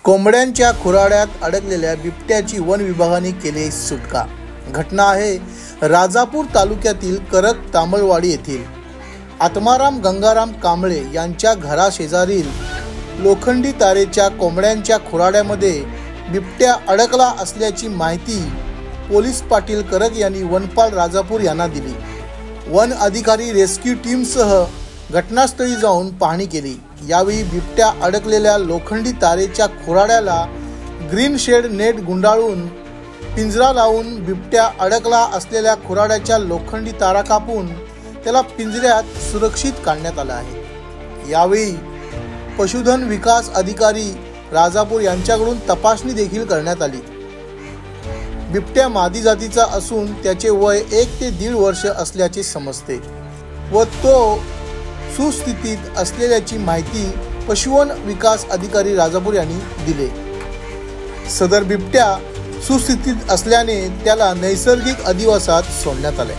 कोंबड्यांच्या खुराड्यात अडकलेल्या बिबट्याची वन विभागाने केली सुटका। घटना आहे राजापूर तालुक्यातील करक तामळवाडी येथील आत्माराम गंगाराम कांबळे यांच्या घराशेजारील लोखंडी तारेच्या कोंबड्यांच्या खुराड्यामध्ये बिबट्या अडकला असल्याची माहिती पोलीस पाटील करक यांनी वनपाल राजापूर यांना दिली। वन अधिकारी रेस्क्यू टीमसह घटनास्थळी जाऊन पाहणी केली। यावेळी बिबट्या अडकलेल्या लोखंडी तारेच्या खुराड्याला ग्रीन शेड नेट गुंडाळून पिंजरा लावून बिबट्या अडकला असलेल्या खुराड्याच्या लोखंडी तारा कापून त्याला पिंजऱ्यात सुरक्षित काढण्यात आले आहे। यावेळी पशुधन विकास अधिकारी राजापूर यांच्याकडून तपासणी देखील करण्यात आली। बिबट्या मादी जातीचा असून त्याचे वय 1 ते 1.5 वर्ष असल्याचे समजते व तो सुस्थितीत असलेल्याची माहिती पशुधन विकास अधिकारी राजापूर यांनी दिले। सदर बिबट्या सुस्थितीत असल्याने त्याला नैसर्गिक अधिवासात सोडण्यात आले।